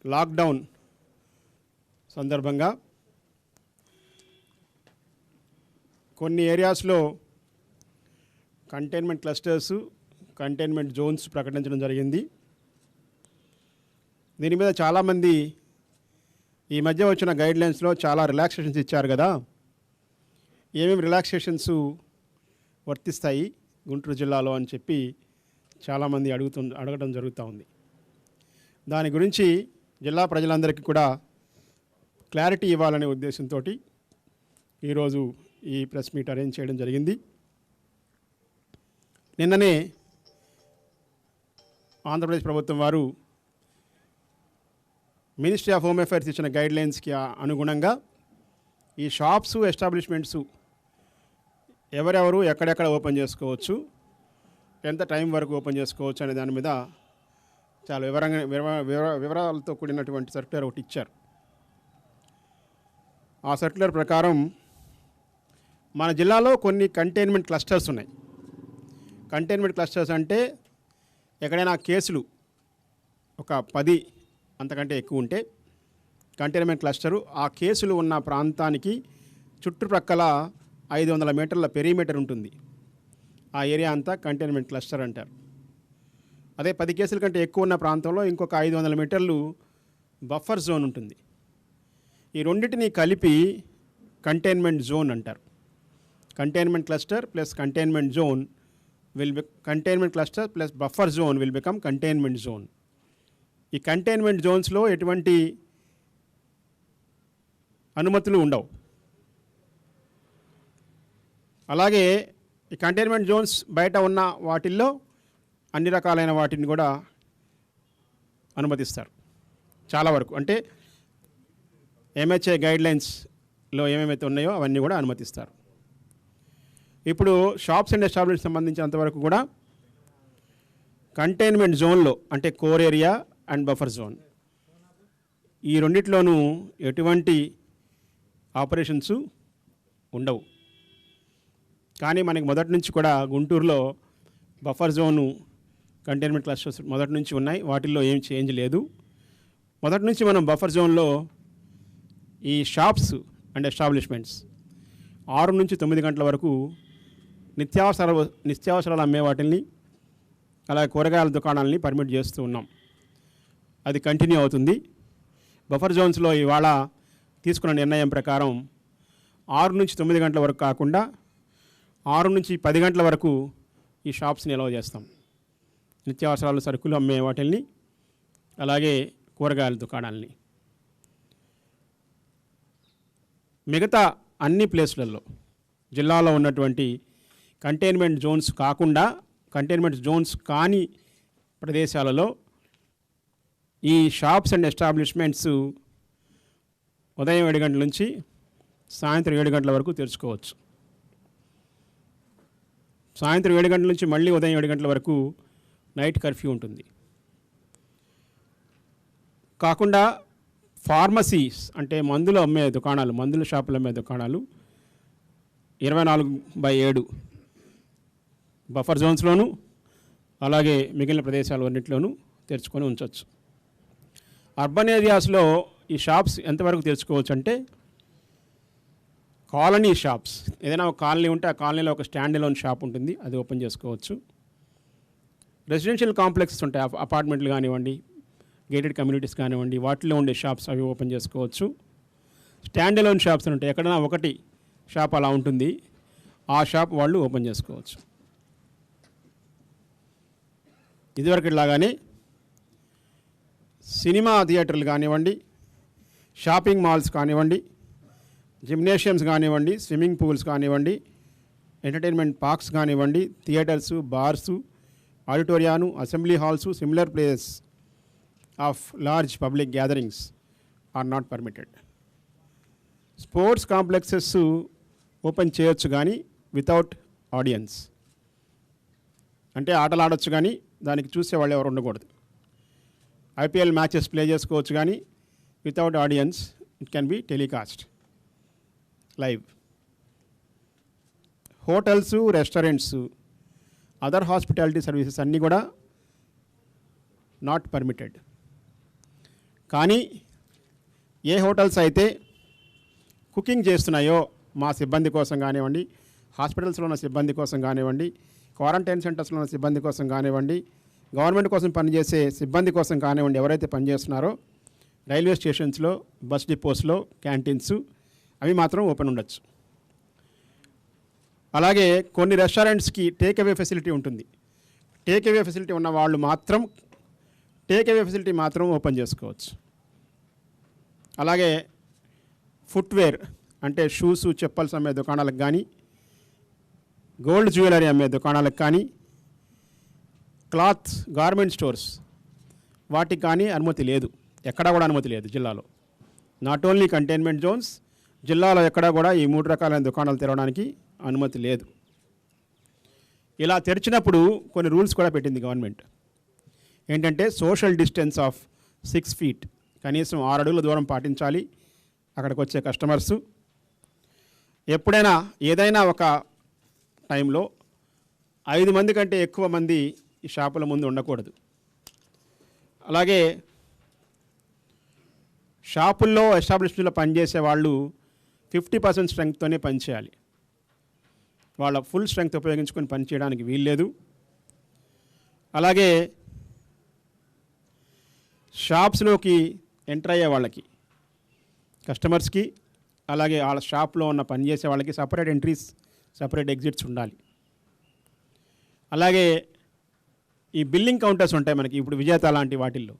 Lockdown సందర్భంగా కొన్ని ఏరియాస్లో కంటైన్మెంట్ క్లస్టర్స్, కంటైన్మెంట్ జోన్స్ ప్రకటించడం జరిగింది. దీని మీద చాలామంది ఈ మధ్య వచ్చిన గైడ్లైన్స్లో చాలా రిలాక్సేషన్స్ ఇచ్చారు కదా, ఏమేమి రిలాక్సేషన్స్ వర్తిస్తాయి గుంటూరు జిల్లాలో అని చెప్పి చాలామంది అడగడం జరుగుతూ ఉంది. దాని గురించి జిల్లా ప్రజలందరికీ కూడా క్లారిటీ ఇవ్వాలనే ఉద్దేశంతో ఈరోజు ఈ ప్రెస్ మీట్ అరేంజ్ చేయడం జరిగింది. నిన్ననే ఆంధ్రప్రదేశ్ ప్రభుత్వం వారు మినిస్ట్రీ ఆఫ్ హోమ్ అఫైర్స్ ఇచ్చిన గైడ్లైన్స్కి అనుగుణంగా ఈ షాప్స్, ఎస్టాబ్లిష్మెంట్స్ ఎవరెవరు ఎక్కడెక్కడ ఓపెన్ చేసుకోవచ్చు, ఎంత టైం వరకు ఓపెన్ చేసుకోవచ్చు అనే దాని మీద చాలా వివరాలతో కూడినటువంటి సర్క్యులర్ ఒకటి ఇచ్చారు. ఆ సర్క్యులర్ ప్రకారం మన జిల్లాలో కొన్ని కంటైన్మెంట్ క్లస్టర్స్ ఉన్నాయి. కంటైన్మెంట్ క్లస్టర్స్ అంటే ఎక్కడైనా కేసులు ఒక 10 అంతకంటే ఎక్కువ ఉంటే కంటైన్మెంట్ క్లస్టరు, ఆ కేసులు ఉన్న ప్రాంతానికి చుట్టుప్రక్కల 500 మీటర్ల పెరిమీటర్ ఉంటుంది. ఆ ఏరియా అంతా కంటైన్మెంట్ క్లస్టర్ అంటారు. అదే 10 కేసుల కంటే ఎక్కువ ఉన్న ప్రాంతంలో ఇంకొక 500 మీటర్లు బఫర్ జోన్ ఉంటుంది. ఈ రెండింటిని కలిపి కంటైన్మెంట్ జోన్ అంటారు. Containment cluster plus containment zone containment cluster plus buffer zone will become containment zone. ఈ కంటైన్మెంట్ జోన్స్లో ఎటువంటి అనుమతులు ఉండవు. అలాగే ఈ కంటైన్మెంట్ జోన్స్ బయట ఉన్న వాటిల్లో అన్ని రకాలైన వాటిని కూడా అనుమతిస్తారు. చాలా వరకు అంటే ఎంహెచ్ఏ గైడ్లైన్స్లో ఏమేమైతే ఉన్నాయో అవన్నీ కూడా అనుమతిస్తారు. ఇప్పుడు షాప్స్ అండ్ ఎస్టాబ్లిష్మెంట్ సంబంధించినంతవరకు కూడా కంటైన్మెంట్ జోన్లో అంటే core area and buffer zone ఈ రెండిట్లోనూ ఎటువంటి ఆపరేషన్స్ ఉండవు. కానీ మనకి మొదటి నుంచి కూడా గుంటూరులో బఫర్ జోను, కంటైన్మెంట్ క్లస్టర్స్ మొదటి నుంచి ఉన్నాయి. వాటిల్లో ఏం చేంజ్ లేదు. మొదటి నుంచి మనం బఫర్ జోన్లో ఈ షాప్స్ అండ్ ఎస్టాబ్లిష్మెంట్స్ 6 నుంచి 9 గంటల వరకు నిత్యావసరాలు అమ్మే వాటిని, అలాగే కూరగాయల దుకాణాలని పర్మిట్ చేస్తూ ఉన్నాం. అది కంటిన్యూ అవుతుంది. బఫర్ జోన్స్లో ఇవాళ తీసుకున్న నిర్ణయం ప్రకారం 6 నుంచి 9 గంటల వరకు కాకుండా 6 నుంచి 10 గంటల వరకు ఈ షాప్స్ని అలౌ చేస్తాం. నిత్యావసరాలు, సరుకులు అమ్మే వాటిల్ని, అలాగే కూరగాయల దుకాణాలని. మిగతా అన్ని ప్లేసులలో జిల్లాలో ఉన్నటువంటి కంటైన్మెంట్ జోన్స్ కాకుండా కంటైన్మెంట్ జోన్స్ కాని ప్రదేశాలలో ఈ షాప్స్ అండ్ ఎస్టాబ్లిష్మెంట్స్ ఉదయం 7 గంటల నుంచి సాయంత్రం 7 గంటల వరకు తెరుచుకోవచ్చు. సాయంత్రం 7 గంటల నుంచి మళ్ళీ ఉదయం 7 గంటల వరకు నైట్ కర్ఫ్యూ ఉంటుంది. కాకుండా ఫార్మసీస్ అంటే మందులు అమ్మే దుకాణాలు, మందుల షాపులు అమ్మే దుకాణాలు 24/7 బఫర్ జోన్స్లోను అలాగే మిగిలిన ప్రదేశాలు అన్నింటిలోనూ తెరుచుకొని ఉంచవచ్చు. అర్బన్ ఏరియాస్లో ఈ షాప్స్ ఎంతవరకు తెరుచుకోవచ్చు అంటే కాలనీ షాప్స్, ఏదైనా ఒక కాలనీ ఉంటే ఆ కాలనీలో ఒక స్టాండ్ అలోన్ షాప్ ఉంటుంది, అది ఓపెన్ చేసుకోవచ్చు. రెసిడెన్షియల్ కాంప్లెక్సెస్ ఉంటాయి, అపార్ట్మెంట్లు కానివ్వండి, గేటెడ్ కమ్యూనిటీస్ కానివ్వండి, వాటిలో ఉండే షాప్స్ అవి ఓపెన్ చేసుకోవచ్చు. స్టాండ్ అలోన్ షాప్స్ ఉంటాయి, ఎక్కడైనా ఒకటి షాప్ అలా ఉంటుంది, ఆ షాప్ వాళ్ళు ఓపెన్ చేసుకోవచ్చు. ఇదివరకు లాగానే సినిమా థియేటర్లు కానివ్వండి, షాపింగ్ మాల్స్ కానివ్వండి, జిమ్నేషియమ్స్ కానివ్వండి, స్విమ్మింగ్ పూల్స్ కానివ్వండి, ఎంటర్టైన్మెంట్ పార్క్స్ కానివ్వండి, థియేటర్సు, బార్సు, ఆడిటోరియాను, assembly halls, similar places of large public gatherings are not permitted. Sports complexes open చేయొచ్చు కానీ వితౌట్ ఆడియన్స్, అంటే ఆటలు ఆడొచ్చు కానీ దానికి చూసేవాళ్ళు ఎవరు ఉండకూడదు. ఐపీఎల్ మ్యాచెస్ ప్లే చేసుకోవచ్చు కానీ without audience, it can be telecast live. Hotels, restaurants, other hospitality services అన్నీ కూడా నాట్ పర్మిటెడ్. కానీ ఏ హోటల్స్ అయితే కుకింగ్ చేస్తున్నాయో మా సిబ్బంది కోసం కానివ్వండి, హాస్పిటల్స్లో ఉన్న సిబ్బంది కోసం కానివ్వండి, క్వారంటైన్ సెంటర్స్లో ఉన్న సిబ్బంది కోసం కానివ్వండి, గవర్నమెంట్ కోసం పనిచేసే సిబ్బంది కోసం కానివ్వండి, ఎవరైతే పనిచేస్తున్నారో రైల్వే స్టేషన్స్లో, బస్ డిపోస్లో క్యాంటీన్స్ అవి మాత్రం ఓపెన్ ఉండొచ్చు. అలాగే కొన్ని రెస్టారెంట్స్కి టేక్ అవే ఫెసిలిటీ ఉంటుంది. టేక్ అవే ఫెసిలిటీ ఉన్న వాళ్ళు మాత్రం టేక్ అవే ఫెసిలిటీ మాత్రం ఓపెన్ చేసుకోవచ్చు. అలాగే ఫుట్వేర్ అంటే షూస్, చెప్పల్స్ అమ్మే దుకాణాలకు కానీ, గోల్డ్ జ్యువెలరీ అమ్మే దుకాణాలకు కానీ, క్లాత్ గార్మెంట్ స్టోర్స్ వాటికి కానీ అనుమతి లేదు. ఎక్కడా కూడా అనుమతి లేదు జిల్లాలో. నాట్ ఓన్లీ కంటైన్మెంట్ జోన్స్, జిల్లాలో ఎక్కడా కూడా ఈ 3 రకాలైన దుకాణాలు తెరవడానికి అనుమతి లేదు. ఇలా తెరిచినప్పుడు కొన్ని రూల్స్ కూడా పెట్టింది గవర్నమెంట్. ఏంటంటే సోషల్ డిస్టెన్స్ ఆఫ్ 6 feet, కనీసం 6 అడుగుల దూరం పాటించాలి అక్కడికి వచ్చే కస్టమర్సు. ఎప్పుడైనా ఏదైనా ఒక టైంలో 5 మంది కంటే ఎక్కువ మంది ఈ షాపుల ముందు ఉండకూడదు. అలాగే షాపుల్లో ఎస్టాబ్లిష్మెంట్లో పనిచేసే వాళ్ళు 50% స్ట్రెంగ్త్తోనే పనిచేయాలి. వాళ్ళ ఫుల్ స్ట్రెంగ్త్ ఉపయోగించుకొని పనిచేయడానికి వీల్లేదు. అలాగే షాప్స్లోకి ఎంటర్ అయ్యే వాళ్ళకి, కస్టమర్స్కి, అలాగే వాళ్ళ షాప్లో ఉన్న పనిచేసే వాళ్ళకి సపరేట్ ఎంట్రీస్, సపరేట్ ఎగ్జిట్స్ ఉండాలి. అలాగే ఈ బిల్లింగ్ కౌంటర్స్ ఉంటాయి మనకి ఇప్పుడు విజేత లాంటి వాటిల్లో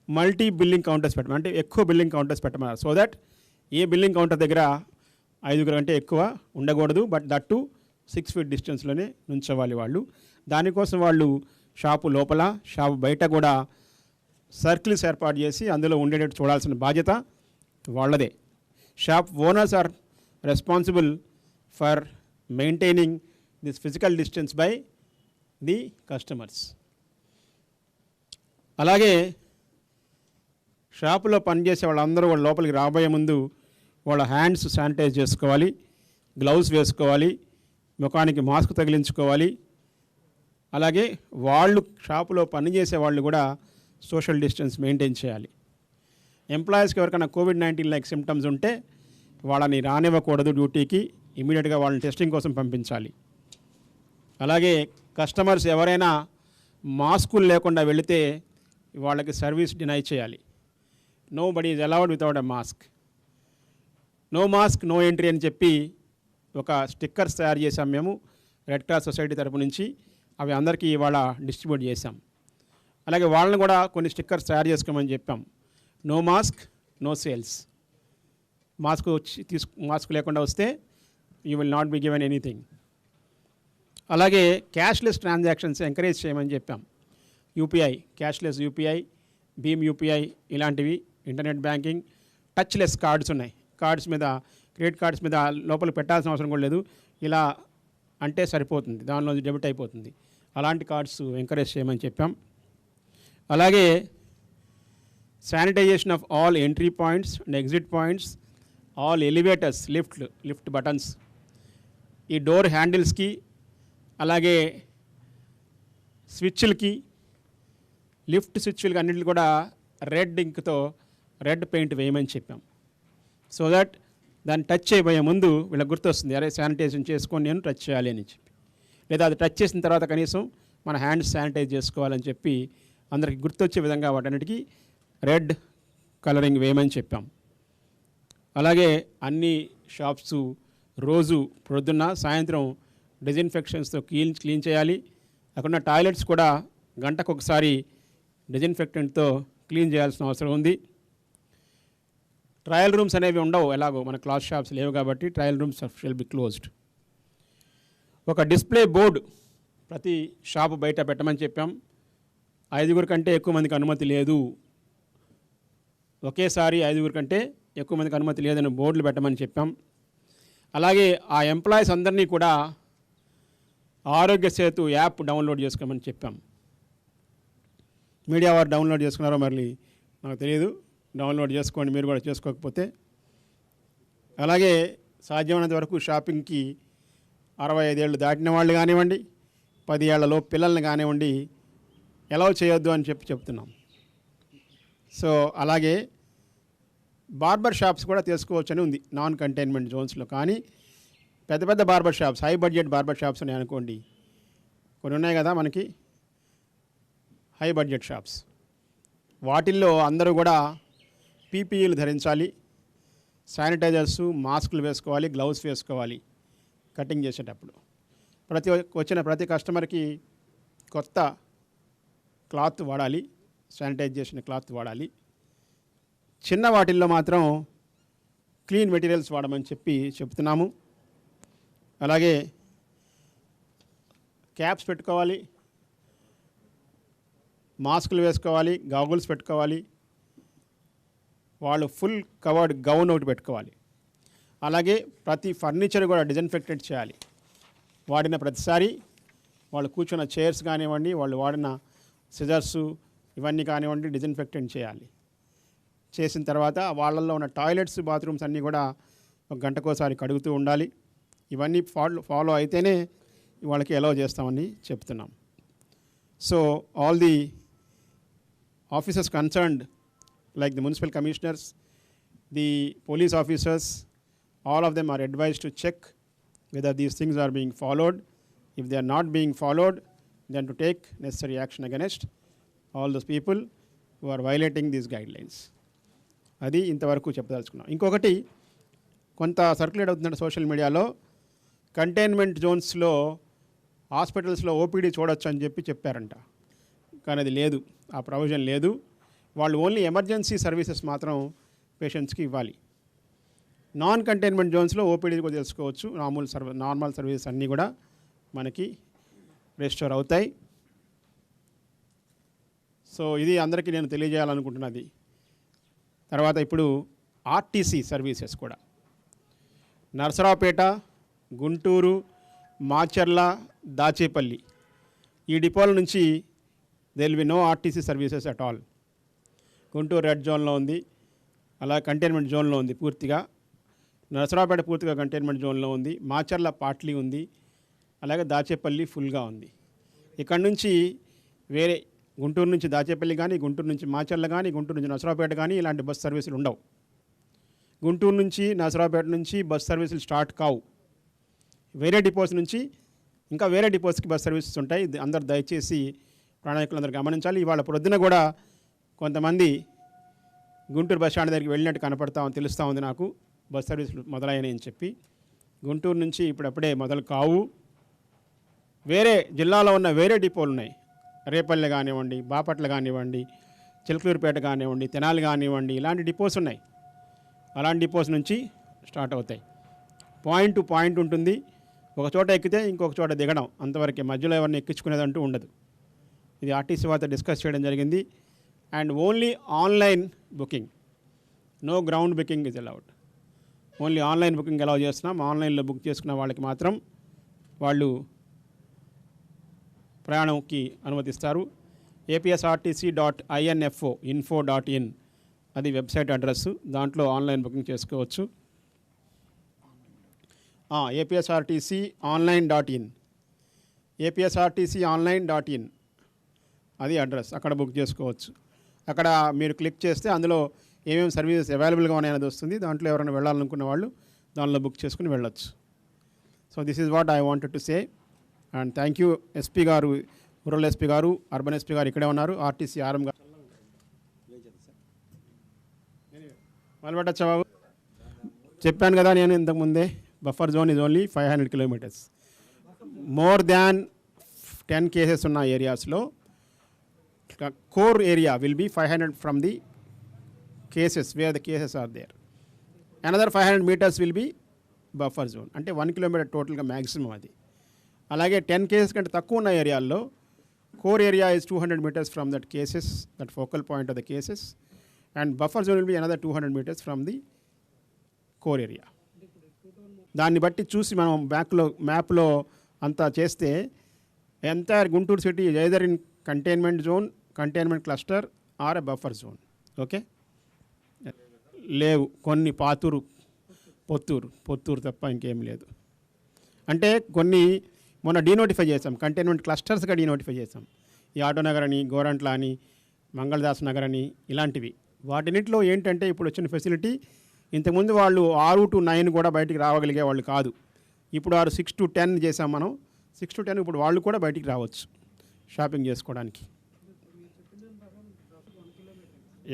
మల్టీ బిల్లింగ్ కౌంటర్స్ పెట్టమని, అంటే ఎక్కువ బిల్లింగ్ కౌంటర్స్ పెట్టమన్నారు. So that A billing counter దగ్గర 5 కంటే ఎక్కువ ఉండకూడదు. బట్ దట్ టు 6 feet డిస్టెన్స్లోనే నుంచోవాలి వాళ్ళు. దానికోసం వాళ్ళు షాపు లోపల, షాపు బయట కూడా సర్కిల్స్ ఏర్పాటు చేసి అందులో ఉండేటట్టు చూడాల్సిన బాధ్యత వాళ్ళదే. Shop owners are responsible for maintaining this physical distance by the customers. అలాగే షాపులో పనిచేసే వాళ్ళందరూ వాళ్ళ లోపలికి రాబోయే ముందు వాళ్ళ హ్యాండ్స్ శానిటైజ్ చేసుకోవాలి, గ్లౌస్ వేసుకోవాలి, ముఖానికి మాస్క్ తగిలించుకోవాలి. అలాగే వాళ్ళు షాపులో పనిచేసే వాళ్ళు కూడా సోషల్ డిస్టెన్స్ మెయింటైన్ చేయాలి. ఎంప్లాయీస్కి ఎవరికైనా COVID-19 లైక్ సిమ్టమ్స్ ఉంటే వాళ్ళని రానివ్వకూడదు డ్యూటీకి, ఇమీడియట్గా వాళ్ళని టెస్టింగ్ కోసం పంపించాలి. అలాగే కస్టమర్స్ ఎవరైనా మాస్కులు లేకుండా వెళితే వాళ్ళకి సర్వీస్ డినై చేయాలి. Nobody is allowed without a mask. No mask no entry అని చెప్పి ఒక స్టిక్కర్స్ తయారు చేశాం మేము రెడ్ క్రాస్ సొసైటీ తరపు నుంచి. అవి అందరికీ ఇవాళ డిస్ట్రిబ్యూట్ చేశాం. అలాగే వాళ్ళని కూడా కొన్ని స్టిక్కర్స్ తయారు చేసుకోమని చెప్పాం. No mask no sales. Mask లేకుండా వస్తే you will not be given anything. అలాగే క్యాష్లెస్ ట్రాన్సాక్షన్స్ ఎంకరేజ్ చేయమని చెప్పాం. యూపీఐ, క్యాష్లెస్ యూపీఐ, భీమ్ యూపీఐ ఇలాంటివి, ఇంటర్నెట్ బ్యాంకింగ్, టచ్లెస్ కార్డ్స్ ఉన్నాయి. కార్డ్స్ మీద, క్రెడిట్ కార్డ్స్ మీద లోపల పెట్టాల్సిన అవసరం కూడా లేదు, ఇలా అంటే సరిపోతుంది, దానిలో డెబిట్ అయిపోతుంది. అలాంటి కార్డ్స్ ఎంకరేజ్ చేయమని చెప్పాం. అలాగే sanitisation of all entry points and exit points, all elevators, lift buttons, ఈ డోర్ హ్యాండిల్స్కి, అలాగే స్విచ్లకి, లిఫ్ట్ స్విచ్లకి అన్నింటికి కూడా రెడ్ ఇంక్తో రెడ్ పెయింట్ వేయమని చెప్పాం. సో దట్ దాన్ని టచ్ చేయబోయే ముందు వీళ్ళకి గుర్తొస్తుంది, అరే శానిటైజేషన్ చేసుకొని నేను టచ్ చేయాలి అని చెప్పి, లేదా అది టచ్ చేసిన తర్వాత కనీసం మన హ్యాండ్స్ శానిటైజ్ చేసుకోవాలని చెప్పి అందరికి గుర్తొచ్చే విధంగా వాటన్నిటికీ రెడ్ కలరింగ్ వేయమని చెప్పాం. అలాగే అన్ని షాప్స్ రోజు పొద్దున్న సాయంత్రం డిజిన్ఫెక్షన్స్తో క్లీన్ చేయాలి. అక్కడ టాయిలెట్స్ కూడా గంటకు ఒకసారి డిజిన్ఫెక్టెంట్తో క్లీన్ చేయాల్సిన అవసరం ఉంది. ట్రయల్ రూమ్స్ అనేవి ఉండవు, ఎలాగో మన క్లాత్ షాప్స్ లేవు కాబట్టి trial rooms shall be closed. ఒక డిస్ప్లే బోర్డు ప్రతి షాపు బయట పెట్టమని చెప్పాం. 5 కంటే ఎక్కువ మందికి అనుమతి లేదు, ఒకేసారి 5 కంటే ఎక్కువ మందికి అనుమతి లేదని బోర్డులు పెట్టమని చెప్పాం. అలాగే ఆ ఎంప్లాయీస్ అందరినీ కూడా ఆరోగ్య సేతు యాప్ డౌన్లోడ్ చేసుకోమని చెప్పాం. మీడియా వారు డౌన్లోడ్ చేసుకున్నారో మరి నాకు తెలియదు, డౌన్లోడ్ చేసుకోండి మీరు కూడా చేసుకోకపోతే. అలాగే సాధ్యమైనంత వరకు షాపింగ్కి 65 ఏళ్ళు దాటిన వాళ్ళు కానివ్వండి, 10 ఏళ్లలోపు పిల్లల్ని కానివ్వండి, అలౌ చేయొద్దు అని చెప్తున్నాం. సో అలాగే బార్బర్ షాప్స్ కూడా తీసుకోవచ్చని ఉంది నాన్ కంటైన్మెంట్ జోన్స్లో. కానీ పెద్ద పెద్ద barber shops, high budget barber shops ఉన్నాయి అనుకోండి, కొన్ని ఉన్నాయి కదా మనకి హై బడ్జెట్ షాప్స్, వాటిల్లో అందరూ కూడా పీపీఈలు ధరించాలి, శానిటైజర్సు, మాస్కులు వేసుకోవాలి, గ్లౌస్ వేసుకోవాలి కటింగ్ చేసేటప్పుడు. వచ్చిన ప్రతి కస్టమర్కి కొత్త క్లాత్ వాడాలి, శానిటైజ్ చేసిన క్లాత్ వాడాలి. చిన్న వాటిల్లో మాత్రం క్లీన్ మెటీరియల్స్ వాడమని చెప్తున్నాము. అలాగే క్యాప్స్ పెట్టుకోవాలి, మాస్కులు వేసుకోవాలి, గాగుల్స్ పెట్టుకోవాలి, వాళ్ళు ఫుల్ కవర్డ్ గౌన్ ఒకటి పెట్టుకోవాలి. అలాగే ప్రతి ఫర్నిచర్ కూడా డిజన్ఫెక్టెడ్ చేయాలి. వాడిన ప్రతిసారి వాళ్ళు కూర్చున్న చైర్స్ కానివ్వండి, వాళ్ళు వాడిన సిజర్సు ఇవన్నీ కానివ్వండి డిజన్ఫెక్టెంట్ చేయాలి. చేసిన తర్వాత వాళ్ళల్లో ఉన్న టాయిలెట్స్, బాత్రూమ్స్ అన్నీ కూడా ఒక గంటకోసారి కడుగుతూ ఉండాలి. ఇవన్నీ ఫాలో అయితేనే వాళ్ళకి అలౌ చేస్తామని చెప్తున్నాం. So all the officers concerned like the municipal commissioners, the police officers, all of them are advised to check whether these things are being followed. If they are not being followed, then to take necessary action against all those people who are violating these guidelines. అది ఇంతవరకు చెప్పదలుచుకున్నాం. ఇంకొకటి కొంత circulate అవుతుందంటే social మీడియాలో containment జోన్స్లో హాస్పిటల్స్లో OPD చూడొచ్చు అని చెప్పారంట. కానీ అది లేదు, ఆ ప్రొవిజన్ లేదు. వాళ్ళు ఓన్లీ ఎమర్జెన్సీ సర్వీసెస్ మాత్రం పేషెంట్స్కి ఇవ్వాలి. నాన్ కంటైన్మెంట్ జోన్స్లో ఓపీడీ కూడా తెలుసుకోవచ్చు. నార్మల్ సర్వీసెస్ అన్నీ కూడా మనకి రెస్టోర్ అవుతాయి. సో ఇది అందరికీ నేను తెలియజేయాలనుకుంటున్నది. తర్వాత ఇప్పుడు ఆర్టీసీ సర్వీసెస్ కూడా నరసరావుపేట, గుంటూరు, మాచర్ల, దాచేపల్లి ఈ డిపోల నుంచి there will be no RTC services at all. Guntur red జోన్లో ఉంది, అలా కంటైన్మెంట్ జోన్లో ఉంది పూర్తిగా. నరసరావుపేట పూర్తిగా కంటైన్మెంట్ జోన్లో ఉంది, మాచర్ల పార్ట్లీ ఉంది, అలాగే దాచేపల్లి ఫుల్గా ఉంది. ఇక్కడ నుంచి వేరే గుంటూరు నుంచి దాచేపల్లి కానీ, గుంటూరు నుంచి మాచర్ల కానీ, గుంటూరు నుంచి నరసరావుపేట కానీ ఇలాంటి బస్ సర్వీసులు ఉండవు. గుంటూరు నుంచి నరసరావుపేట నుంచి బస్ సర్వీసులు స్టార్ట్ కావు. వేరే డిపోస్ నుంచి ఇంకా వేరే డిపోస్కి బస్ సర్వీసెస్ ఉంటాయి. అందరు దయచేసి ప్రయాణికులందరూ గమనించాలి. ఇవాళ ప్రొద్దున కూడా కొంతమంది గుంటూరు బస్ స్టాండ్ దగ్గరికి వెళ్ళినట్టు తెలుస్తూ ఉంది నాకు, బస్ సర్వీసులు మొదలయ్యాయని అని చెప్పి. గుంటూరు నుంచి ఇప్పుడప్పుడే మొదలు కావు. వేరే జిల్లాలో ఉన్న వేరే డిపోలు ఉన్నాయి, రేపల్లె కానివ్వండి, బాపట్ల కానివ్వండి, చిలకలూరుపేట కానివ్వండి, తెనాలి కానివ్వండి, ఇలాంటి డిపోస్ ఉన్నాయి. అలాంటి డిపోస్ నుంచి స్టార్ట్ అవుతాయి. పాయింట్ టు పాయింట్ ఉంటుంది. ఒక చోట ఎక్కితే ఇంకొక చోట దిగడం, అంతవరకే. మధ్యలో ఎవరిని ఎక్కించుకునేదంటూ ఉండదు. ఇది ఆర్టీసీ వారితో డిస్కస్ చేయడం జరిగింది. And only online booking, no ground booking is allowed. Only online booking allow చేస్తున్నాం. ఆన్లైన్లో బుక్ చేసుకున్న వాళ్ళకి మాత్రం వాళ్ళు ప్రయాణంకి అనుమతిస్తారు. apsrtc.info.in అది వెబ్సైట్ అడ్రస్సు. దాంట్లో ఆన్లైన్ బుకింగ్ చేసుకోవచ్చు. apsrtc.online.in apsrtc.online.in అది అడ్రస్. అక్కడ బుక్ చేసుకోవచ్చు. అక్కడ మీరు క్లిక్ చేస్తే అందులో ఏమేమి సర్వీసెస్ అవైలబుల్గా ఉన్నాయనేది వస్తుంది. దాంట్లో ఎవరైనా వెళ్ళాలనుకున్న వాళ్ళు దానిలో బుక్ చేసుకుని వెళ్ళొచ్చు. So this is what I wanted to say. And thank you. SP గారు, రూరల్ ఎస్పీ గారు, అర్బన్ ఎస్పీ గారు ఇక్కడే ఉన్నారు. ఆర్టీసీ ఆర్ఎం గారు మొదలుపెట్టచ్చా బాబు? చెప్పాను కదా నేను ఇంతకుముందే, buffer zone is only 500 kilometers. More than 10 cases ఉన్న ఏరియాస్లో core area will be 500 from the cases where the cases are there. Another 500 meters will be buffer zone. అంటే 1 kilometer టోటల్గా మ్యాక్సిమం అది. అలాగే 10 cases కంటే తక్కువ ఉన్న ఏరియాల్లో core area is 200 meters from that cases, that focal point of the cases, and buffer zone will be another 200 meters from the core area. దాన్ని బట్టి చూసి మనం మ్యాప్లో అంతా చేస్తే entire Guntur city either in containment zone, containment cluster or a buffer zone. Okay, లేవు కొన్ని పొత్తూరు తప్ప ఇంకేం లేదు. అంటే కొన్ని మొన్న డీనోటిఫై చేసాం, కంటైన్మెంట్ క్లస్టర్స్గా డీనోటిఫై చేసాం. ఈ ఆటో నగర్ అని, గోరంట్ల అని, మంగళదాస్ నగర్ అని ఇలాంటివి వాటినిట్లో ఏంటంటే ఇప్పుడు వచ్చిన ఫెసిలిటీ, ఇంతకుముందు వాళ్ళు 6 to 9 కూడా బయటికి రావగలిగే వాళ్ళు కాదు. ఇప్పుడు 6 to 10 చేసాం మనం. 6 to 10 ఇప్పుడు వాళ్ళు కూడా బయటికి రావచ్చు షాపింగ్ చేసుకోవడానికి.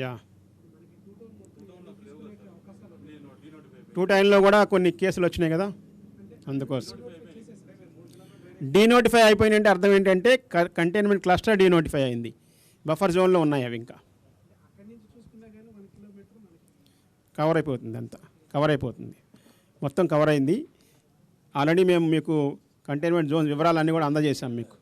యా 210లో కూడా కొన్ని కేసులు వచ్చినాయి కదా, అందుకోసం డీనోటిఫై అయిపోయినంటే అర్థం ఏంటంటే కంటైన్మెంట్ క్లస్టర్ డీనోటిఫై అయింది, బఫర్ జోన్లో ఉన్నాయి అవి, ఇంకా కవర్ అయిపోతుంది, అంతా కవర్ అయిపోతుంది, మొత్తం కవర్ అయింది. ఆల్రెడీ మేము మీకు కంటైన్మెంట్ జోన్ వివరాలన్నీ కూడా అందజేశాం మీకు.